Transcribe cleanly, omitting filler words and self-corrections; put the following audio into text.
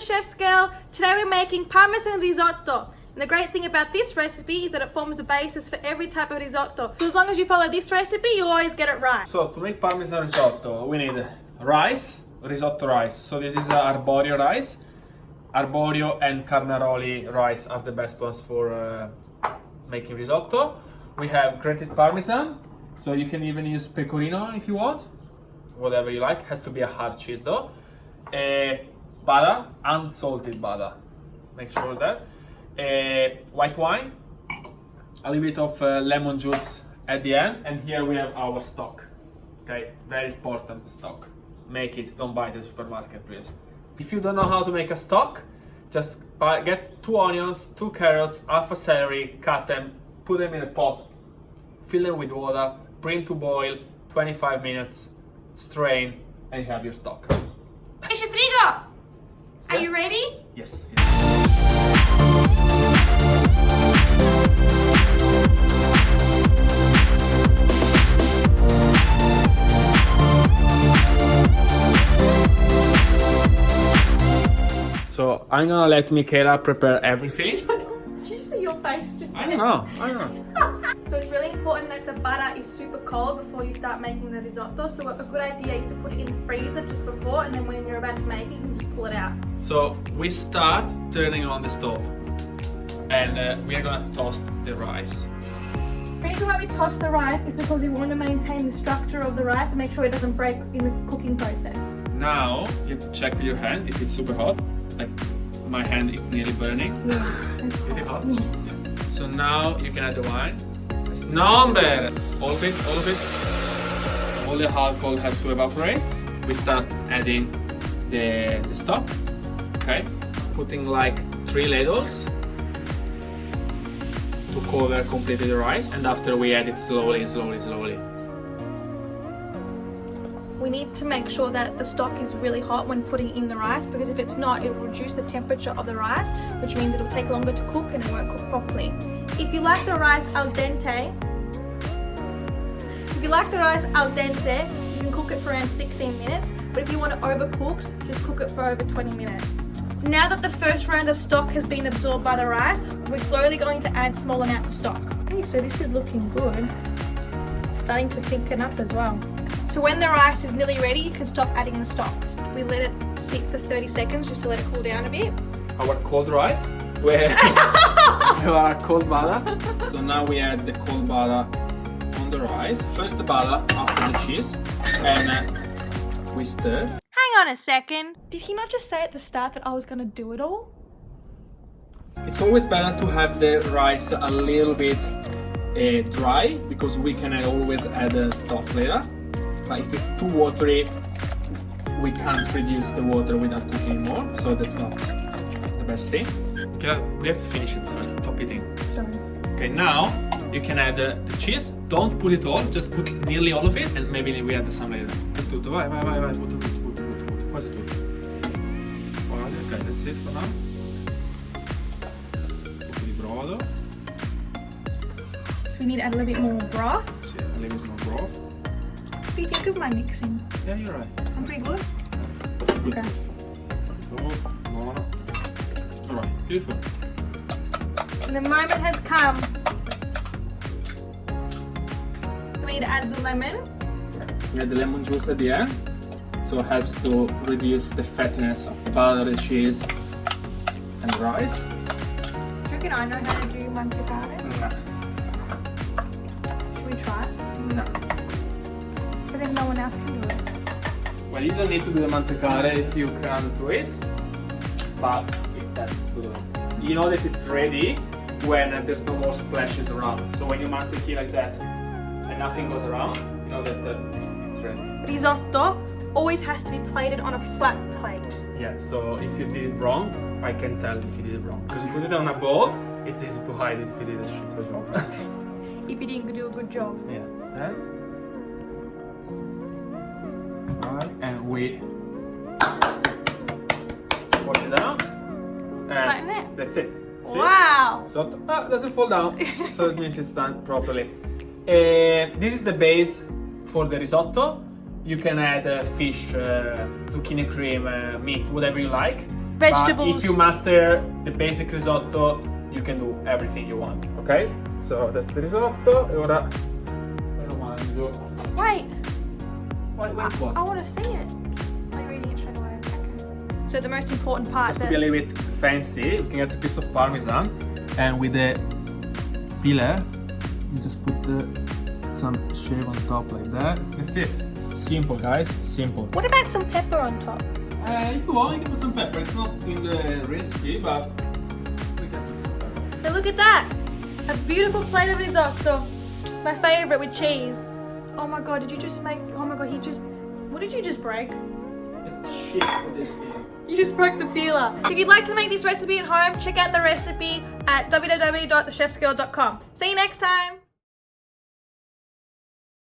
Chef's Girl. Today we're making Parmesan risotto. And the great thing about this recipe is that it forms the basis for every type of risotto. So as long as you follow this recipe, you'll always get it right. So to make Parmesan risotto, we need rice, risotto rice. So this is arborio rice. Arborio and Carnaroli rice are the best ones for making risotto. We have grated Parmesan. So you can even use pecorino if you want. Whatever you like. Has to be a hard cheese though. Butter, unsalted butter. Make sure that. White wine, a little bit of lemon juice at the end, and here we have our stock. Okay, very important stock. Make it, don't buy it at the supermarket, please. If you don't know how to make a stock, just get 2 onions, 2 carrots, half a celery, cut them, put them in a pot, fill them with water, bring to boil, 25 minutes, strain, and you have your stock. Fish frigo! Are you ready? Yes. So I'm gonna let Michaela prepare everything. Did you see your face just I then? don't know. So it's really important that the butter is super cold before you start making the risotto. So a good idea is to put it in the freezer just before, and then when you're about to make it, you can just pull it out. So we start turning on the stove, and we are gonna toast the rice. The reason why we toss the rice is because we want to maintain the structure of the rice and make sure it doesn't break in the cooking process. Now you have to check with your hand if it's super hot. Like my hand is nearly burning. Yeah. Is it hot? Yeah. So now you can add the wine. Number! All of it. All the alcohol has to evaporate. We start adding the stock. Okay? Putting like 3 ladles to cover completely the rice, and after we add it slowly. We need to make sure that the stock is really hot when putting in the rice, because if it's not, it will reduce the temperature of the rice, which means it'll take longer to cook and it won't cook properly. If you like the rice al dente, you can cook it for around 16 minutes, but if you want it overcooked, just cook it for over 20 minutes. Now that the first round of stock has been absorbed by the rice, we're slowly going to add small amounts of stock. Okay, so this is looking good. It's starting to thicken up as well. So when the rice is nearly ready, you can stop adding the stock. We let it sit for 30 seconds just to let it cool down a bit. Our cold rice, where we have our cold butter. So now we add the cold butter on the rice. First the butter, after the cheese, and we stir. Hang on a second. Did he not just say at the start that I was going to do it all? It's always better to have the rice a little bit dry, because we can always add stock later. But if it's too watery, we can't reduce the water without cooking more, so that's not the best thing. Okay, we have to finish it first, top it in. Sorry. Okay, now you can add the cheese. Don't put it all, just put nearly all of it, and maybe we add some later. Questo tutto, vai, put. Questo tutto. Ok, that's it for now. Un po' di brodo. So we need to add a little bit more broth. Sì, a little bit more broth. What do you think of my mixing? Yeah, you're right. I'm pretty good? Okay. Alright, beautiful. And the moment has come. We need to add the lemon. We add the lemon juice at the end, so it helps to reduce the fattiness of the butter, the cheese, and the rice. Do you reckon I know how to do mantecare? No. Should we try? No. But then no one else can do it. Well, you don't need to do the mantecare if you can do it, but it's best to do it. You know that it's ready when there's no more splashes around. So when you mantecare like that and nothing goes around, you know that it's ready. Risotto always has to be plated on a flat plate. Yeah, so if you did it wrong, I can tell if you did it wrong. Because you put it on a bowl, it's easy to hide it if you did a shit job. If you didn't do a good job. Yeah. Right, and we wash it down. Flatten it. That's it. See? Wow! So it doesn't fall down, so that means it's done properly. This is the base for the risotto. You can add fish, zucchini cream, meat, whatever you like. vegetables. But if you master the basic risotto, you can do everything you want, ok? So that's the risotto. E ora lo mangio. Wait, Wait, what? I want to see it. Am I reading it straight away? Okay. So the most important part Just to be a little bit fancy, you can get a piece of parmesan, and with the peeler, you just put some shave on top like that. That's it. Simple, guys. Simple. What about some pepper on top? If you want, you can put some pepper. It's not in the recipe, but we can put some pepper. So look at that. A beautiful plate of risotto. My favorite with cheese. Oh my god, did you just make... Oh my god, what did you just break? Shit, what is it? You just broke the peeler. If you'd like to make this recipe at home, check out the recipe at www.thechefsgirl.com. See you next time.